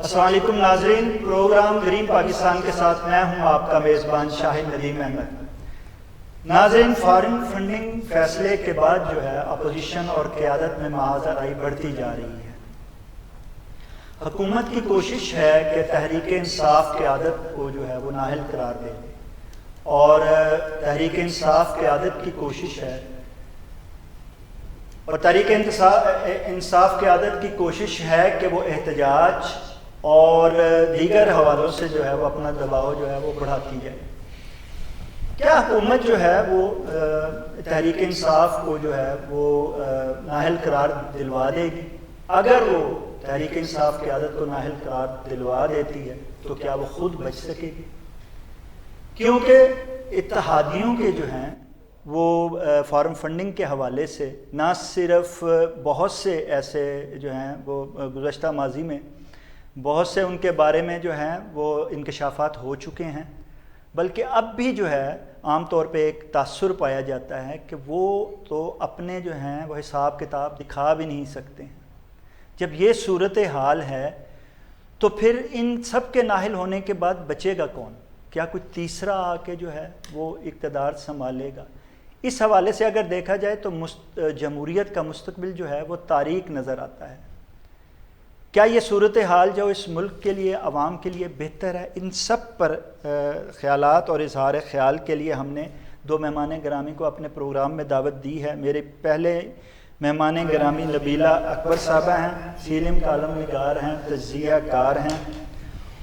السلام علیکم ناظرین، پروگرام گرین پاکستان کے ساتھ میں ہوں آپ کا میزبان شاہد ندیم احمد۔ ناظرین، فارن فنڈنگ فیصلے کے بعد جو ہے اپوزیشن اور قیادت میں معاذرائی بڑھتی جا رہی ہے۔ حکومت کی کوشش ہے کہ تحریک انصاف قیادت کو جو ہے وہ نااہل قرار دے، اور تحریک انصاف قیادت کی کوشش ہے اور تحریک انصاف قیادت کی کوشش ہے کہ وہ احتجاج اور دیگر حوالوں سے جو ہے وہ اپنا دباؤ جو ہے وہ بڑھاتی جائے۔ کیا حکومت جو ہے وہ تحریک انصاف کو جو ہے وہ نااہل قرار دلوا دے گی؟ اگر وہ تحریک انصاف قیادت کو نااہل قرار دلوا دیتی ہے تو کیا وہ خود بچ سکے گی؟ کیونکہ اتحادیوں کے جو ہیں وہ فارم فنڈنگ کے حوالے سے نہ صرف بہت سے ایسے جو ہیں وہ گزشتہ ماضی میں بہت سے ان کے بارے میں جو ہیں وہ انکشافات ہو چکے ہیں، بلکہ اب بھی جو ہے عام طور پہ ایک تاثر پایا جاتا ہے کہ وہ تو اپنے جو ہیں وہ حساب کتاب دکھا بھی نہیں سکتے ہیں۔ جب یہ صورتحال ہے تو پھر ان سب کے نااہل ہونے کے بعد بچے گا کون؟ کیا کوئی تیسرا آ کے جو ہے وہ اقتدار سنبھالے گا؟ اس حوالے سے اگر دیکھا جائے تو جمہوریت کا مستقبل جو ہے وہ تاریک نظر آتا ہے۔ کیا یہ صورتحال جو اس ملک کے لیے، عوام کے لیے بہتر ہے؟ ان سب پر خیالات اور اظہار خیال کے لیے ہم نے دو مہمان گرامی کو اپنے پروگرام میں دعوت دی ہے۔ میرے پہلے مہمان گرامی نبیلہ اکبر صاحبہ ہیں، فلم کالم نگار ہیں، تجزیہ کار ہیں،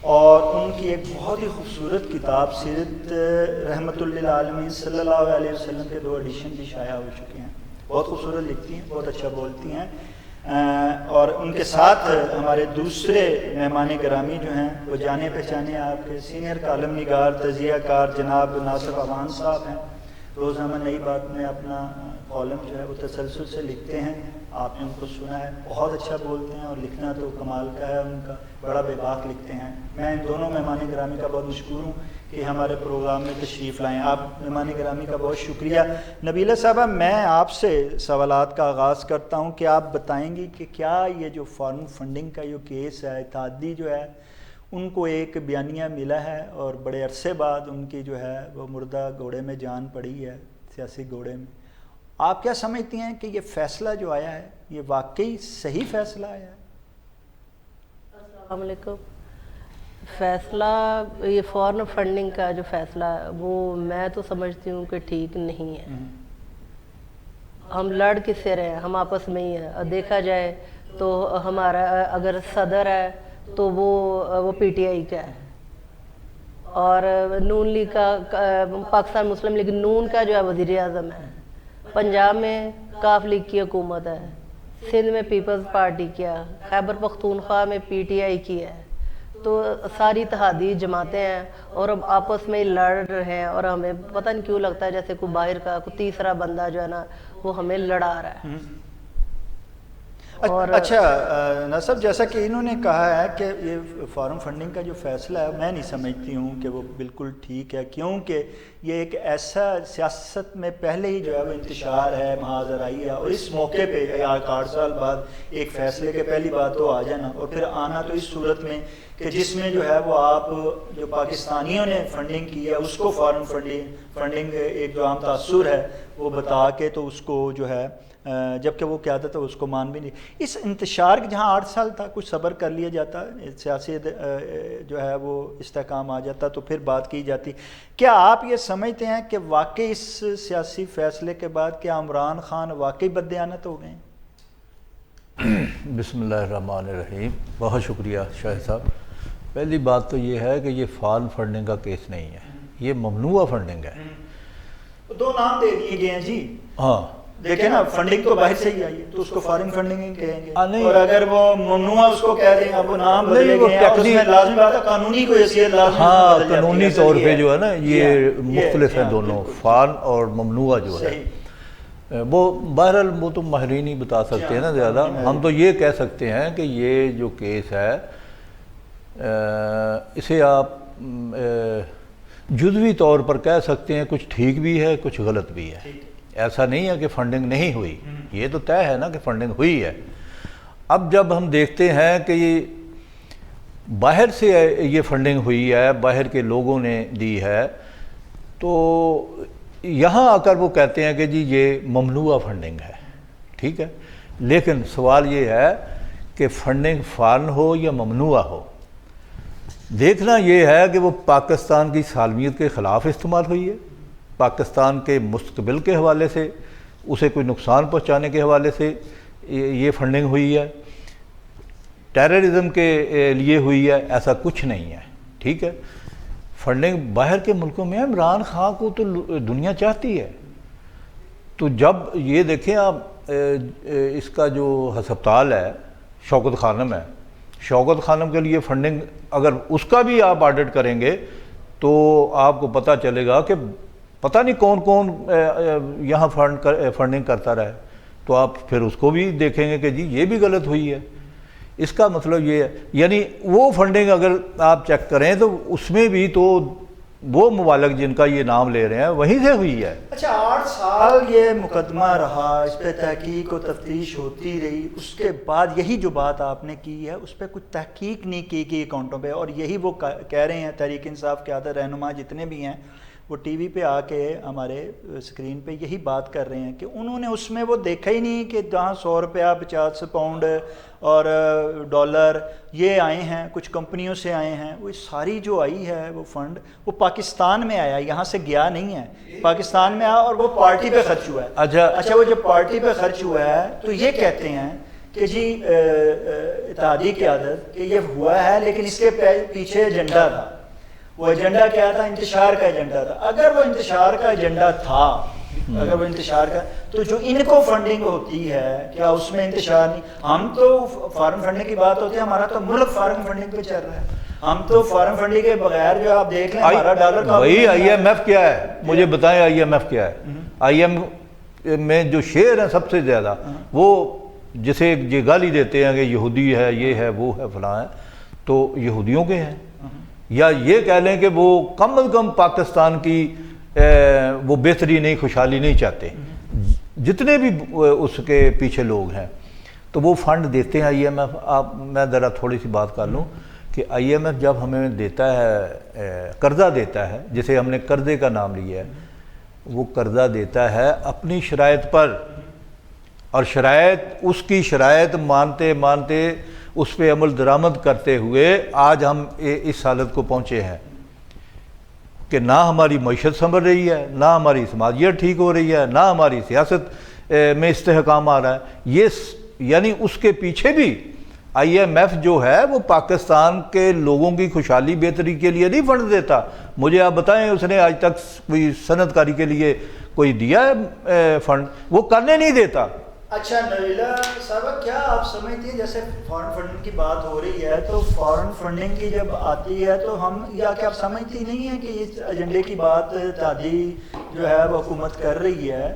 اور ان کی ایک بہت ہی خوبصورت کتاب سیرت رحمت للعالمین صلی اللہ علیہ وسلم کے 2 ایڈیشن بھی شائع ہو چکے ہیں۔ بہت خوبصورت لکھتی ہیں، بہت اچھا بولتی ہیں۔ اور ان کے ساتھ ہمارے دوسرے مہمان گرامی جو ہیں وہ جانے پہچانے آپ کے سینئر کالم نگار، تجزیہ کار جناب ناصر امان صاحب ہیں۔ روزنامہ نئی بات میں اپنا کالم جو ہے وہ تسلسل سے لکھتے ہیں، آپ نے ان کو سنا ہے، بہت اچھا بولتے ہیں اور لکھنا تو کمال کا ہے ان کا، بڑا بے باک لکھتے ہیں۔ میں ان دونوں مہمان گرامی کا بہت مشکور ہوں کہ ہمارے پروگرام میں تشریف لائیں۔ آپ مہمان گرامی کا بہت شکریہ۔ نبیلہ صاحبہ، میں آپ سے سوالات کا آغاز کرتا ہوں کہ آپ بتائیں گی کہ کیا یہ جو فارم فنڈنگ کا یہ کیس ہے، اتحادی جو ہے ان کو ایک بیانیہ ملا ہے اور بڑے عرصے بعد ان کی جو ہے وہ مردہ گھوڑے میں جان پڑی ہے، سیاسی گھوڑے میں۔ آپ کیا سمجھتی ہیں کہ یہ فیصلہ جو آیا ہے یہ واقعی صحیح فیصلہ آیا ہے؟ السلام علیکم۔ فیصلہ یہ فارن فنڈنگ کا جو فیصلہ ہے وہ میں تو سمجھتی ہوں کہ ٹھیک نہیں ہے۔ ہم لڑ کس سے رہے ہیں؟ ہم آپس میں ہی ہیں۔ دیکھا جائے تو ہمارا اگر صدر ہے تو وہ پی ٹی آئی کا ہے، اور نون لیگ کا پاکستان مسلم لیگ نون کا جو ہے وزیر اعظم ہے، پنجاب میں کاف لیگ کی حکومت ہے، سندھ میں پیپلز پارٹی کیا، خیبر پختونخوا میں پی ٹی آئی کی ہے، تو ساری اتحادی جماعتیں ہیں اور اب آپس میں لڑ رہے ہیں، اور ہمیں پتہ نہیں کیوں لگتا ہے جیسے کوئی باہر کا کوئی تیسرا بندہ جو ہے نا وہ ہمیں لڑا رہا ہے۔ اچھا نصب، جیسا کہ انہوں نے کہا ہے کہ یہ فارم فنڈنگ کا جو فیصلہ ہے میں نہیں سمجھتی ہوں کہ وہ بالکل ٹھیک ہے، کیونکہ یہ ایک ایسا سیاست میں پہلے ہی جو ہے وہ انتشار ہے، معاذرائی ہے، اور اس موقع پہ 8 سال بعد ایک فیصلے کے پہلی بات تو آ جانا، اور پھر آنا تو اس صورت میں کہ جس میں جو ہے وہ آپ جو پاکستانیوں نے فنڈنگ کی ہے اس کو فارم فنڈنگ ایک جو عام تاثر ہے وہ بتا کے تو اس کو جو ہے جبکہ وہ قیادت ہے اس کو مان بھی نہیں۔ اس انتشار کے جہاں 8 سال تھا کچھ صبر کر لیا جاتا، سیاسی جو ہے وہ استحکام آ جاتا تو پھر بات کی جاتی۔ کیا آپ یہ سمجھتے ہیں کہ واقعی اس سیاسی فیصلے کے بعد کیا عمران خان واقعی بددیانت ہو گئے؟ بسم اللہ الرحمن الرحیم۔ بہت شکریہ شاہد صاحب۔ پہلی بات تو یہ ہے کہ یہ فارم فنڈنگ کا کیس نہیں ہے، یہ ممنوعہ فنڈنگ ہے۔ 2 نام دے دیے گئے ہیں جی۔ ہاں دیکھیں نا، فنڈنگ تو باہر سے ہی آئی ہے تو اس کو فارن فنڈنگ کہیں گے، اور اگر وہ ممنوعہ اس کو کہہ دیں اب وہ نام بدلے گئے ہیں تو اس میں لازمی بات ہے قانونی کوئی حیثیت لازمی۔ ہاں، قانونی طور پہ جو ہے نا یہ مختلف ہیں دونوں، فارن اور ممنوعہ جو ہے وہ بہرحال وہ تو ماہرین ہی بتا سکتے ہیں نا زیادہ۔ ہم تو یہ کہہ سکتے ہیں کہ یہ جو کیس ہے اسے آپ جزوی طور پر کہہ سکتے ہیں کچھ ٹھیک بھی ہے کچھ غلط بھی ہے۔ ایسا نہیں ہے کہ فنڈنگ نہیں ہوئی، یہ تو طے ہے نا کہ فنڈنگ ہوئی ہے۔ اب جب ہم دیکھتے ہیں کہ باہر سے یہ فنڈنگ ہوئی ہے، باہر کے لوگوں نے دی ہے، تو یہاں آ کر وہ کہتے ہیں کہ جی یہ ممنوعہ فنڈنگ ہے، ٹھیک ہے، لیکن سوال یہ ہے کہ فنڈنگ فارن ہو یا ممنوعہ ہو، دیکھنا یہ ہے کہ وہ پاکستان کی سالمیت کے خلاف استعمال ہوئی ہے، پاکستان کے مستقبل کے حوالے سے، اسے کوئی نقصان پہنچانے کے حوالے سے یہ فنڈنگ ہوئی ہے، ٹیررزم کے لیے ہوئی ہے، ایسا کچھ نہیں ہے، ٹھیک ہے۔ فنڈنگ باہر کے ملکوں میں عمران خان کو تو دنیا چاہتی ہے، تو جب یہ دیکھیں آپ اس کا جو ہسپتال ہے شوکت خانم ہے، شوکت خانم کے لیے فنڈنگ اگر اس کا بھی آپ آڈٹ کریں گے تو آپ کو پتہ چلے گا کہ پتہ نہیں کون کون یہاں فنڈنگ کرتا رہے، تو آپ پھر اس کو بھی دیکھیں گے کہ جی یہ بھی غلط ہوئی ہے۔ اس کا مطلب یہ ہے، یعنی وہ فنڈنگ اگر آپ چیک کریں تو اس میں بھی تو وہ مبالغ جن کا یہ نام لے رہے ہیں وہیں سے ہوئی ہے۔ اچھا 8 سال یہ مقدمہ رہا، اس پہ تحقیق و تفتیش ہوتی رہی، اس کے بعد یہی جو بات آپ نے کی ہے اس پہ کچھ تحقیق نہیں کی گئی اکاؤنٹوں پہ، اور یہی وہ کہہ رہے ہیں تحریک انصاف کے آدھے رہنما جتنے بھی ہیں وہ ٹی وی پہ آ کے ہمارے اسکرین پہ یہی بات کر رہے ہیں کہ انہوں نے اس میں وہ دیکھا ہی نہیں کہ جہاں 100 روپیہ 50 پاؤنڈ اور ڈالر یہ آئے ہیں، کچھ کمپنیوں سے آئے ہیں، وہ ساری جو آئی ہے وہ فنڈ وہ پاکستان میں آیا، یہاں سے گیا نہیں ہے، پاکستان میں آیا اور وہ پارٹی پہ خرچ ہوا ہے۔ اچھا وہ جو پارٹی پہ خرچ ہوا ہے تو یہ کہتے ہیں کہ جی اتحادی قیادت کہ یہ ہوا ہے، لیکن اس کے پیچھے ایجنڈا تھا۔ وہ ایجنڈا کیا تھا؟ انتشار کا ایجنڈا تھا۔ اگر وہ انتشار کا ایجنڈا تھا، اگر وہ انتشار کا، تو جو ان کو فنڈنگ ہوتی ہے کیا اس میں انتشار نہیں؟ ہم تو فارن فنڈنگ کی بات ہوتی ہے، ہمارا تو ملک فارن فنڈنگ پہ چل رہا ہے، ہم تو فارن فنڈنگ کے بغیر جو آپ دیکھ لیں ہمارا ڈالر کا وہی آئی ایم ایف کیا ہے، مجھے بتائیں آئی ایم ایف کیا ہے؟ آئی ایم میں جو شیئر ہیں سب سے زیادہ وہ جسے یہ گالی دیتے ہیں کہ یہودی ہے، یہ ہے، وہ ہے، فلاں ہے، تو یہودیوں کے ہیں، یا یہ کہہ لیں کہ وہ کم از کم پاکستان کی وہ بہتری نہیں، خوشحالی نہیں چاہتے، جتنے بھی اس کے پیچھے لوگ ہیں تو وہ فنڈ دیتے ہیں آئی ایم ایف۔ آپ میں ذرا تھوڑی سی بات کر لوں کہ آئی ایم ایف جب ہمیں دیتا ہے قرضہ دیتا ہے، جسے ہم نے قرضے کا نام لیا ہے، وہ قرضہ دیتا ہے اپنی شرائط پر، اور شرائط اس کی شرائط مانتے مانتے اس پہ عمل درآمد کرتے ہوئے آج ہم اس حالت کو پہنچے ہیں کہ نہ ہماری معیشت سنبھل رہی ہے، نہ ہماری سماجیت ٹھیک ہو رہی ہے، نہ ہماری سیاست میں استحکام آ رہا ہے۔ یہ یعنی اس کے پیچھے بھی آئی ایم ایف جو ہے وہ پاکستان کے لوگوں کی خوشحالی بہتری کے لیے نہیں فنڈ دیتا۔ مجھے آپ بتائیں اس نے آج تک کوئی صنعت کاری کے لیے کوئی دیا ہے فنڈ؟ وہ کرنے نہیں دیتا۔ اچھا نبیلہ صاحبہ، کیا آپ سمجھتی ہیں جیسے فارن فنڈنگ کی بات ہو رہی ہے تو فارن فنڈنگ کی جب آتی ہے تو ہم یا کہ آپ سمجھتی نہیں ہیں کہ اس ایجنڈے کی بات اتحادی جو ہے وہ حکومت کر رہی ہے،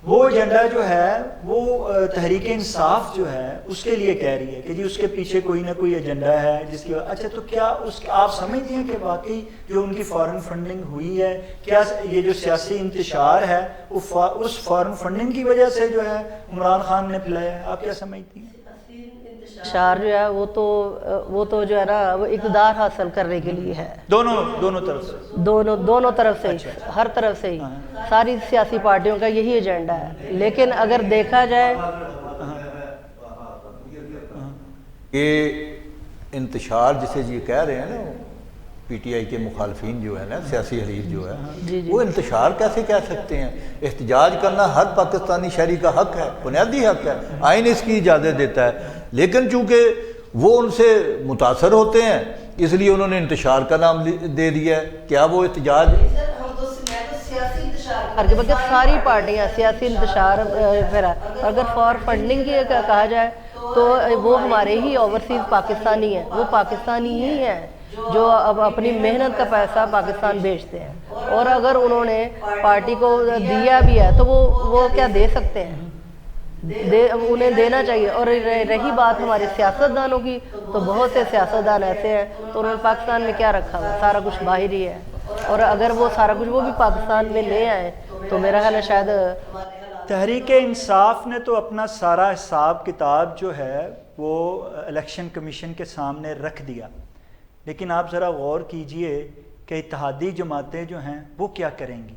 وہ ایجنڈا جو ہے وہ تحریک انصاف جو ہے اس کے لیے کہہ رہی ہے کہ جی اس کے پیچھے کوئی نہ کوئی ایجنڈا ہے جس کی اچھا تو کیا اس آپ سمجھتی ہیں کہ واقعی جو ان کی فارن فنڈنگ ہوئی ہے، کیا یہ جو سیاسی انتشار ہے وہ اس فارن فنڈنگ کی وجہ سے جو ہے عمران خان نے پھیلایا ہے؟ آپ کیا سمجھتی ہیں؟ انتشار جو ہے وہ تو جو ہے نا وہ اقتدار حاصل کرنے کے لیے ہے، دونوں طرف سے، دونوں طرف سے ہی، ہر طرف سے ہی، ساری سیاسی پارٹیوں کا یہی ایجنڈا ہے۔ لیکن اگر دیکھا جائے یہ انتشار جسے یہ کہہ رہے ہیں نا پی ٹی آئی کے مخالفین جو ہے نا، سیاسی حریف جو ہے، وہ انتشار کیسے کہہ سکتے ہیں؟ احتجاج کرنا ہر پاکستانی شہری کا حق ہے، بنیادی حق ہے، آئین اس کی اجازت دیتا ہے، لیکن چونکہ وہ ان سے متاثر ہوتے ہیں اس لیے انہوں نے انتشار کا نام دے دیا ہے۔ کیا وہ احتجاج بلکہ ساری پارٹیاں سیاسی انتشار پھیلا، اگر فار فنڈنگ کی کہا جائے تو وہ ہمارے ہی اوورسیز پاکستانی ہیں، وہ پاکستانی ہی ہیں جو اب اپنی محنت کا پیسہ پاکستان بھیجتے ہیں، اور اگر انہوں نے پارٹی کو دیا بھی ہے تو وہ کیا دے سکتے ہیں؟ انہیں دینا چاہیے۔ اور رہی بات ہمارے سیاستدانوں کی، تو بہت سے سیاستدان ایسے ہیں تو انہوں نے پاکستان میں کیا رکھا ہوا، سارا کچھ باہر ہی ہے، اور اگر وہ سارا کچھ وہ بھی پاکستان میں لے آئے تو میرا خیال ہے شاید تحریک انصاف نے تو اپنا سارا حساب کتاب جو ہے وہ الیکشن کمیشن کے سامنے رکھ دیا، لیکن آپ ذرا غور کیجئے کہ اتحادی جماعتیں جو ہیں وہ کیا کریں گی۔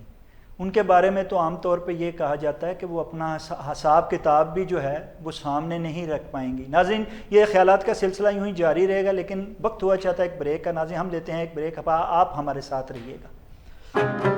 ان کے بارے میں تو عام طور پہ یہ کہا جاتا ہے کہ وہ اپنا حساب کتاب بھی جو ہے وہ سامنے نہیں رکھ پائیں گی۔ ناظرین، یہ خیالات کا سلسلہ یوں ہی جاری رہے گا، لیکن وقت ہوا چاہتا ہے ایک بریک کا۔ ناظرین، ہم لیتے ہیں ایک بریک، آپ ہمارے ساتھ رہیے گا۔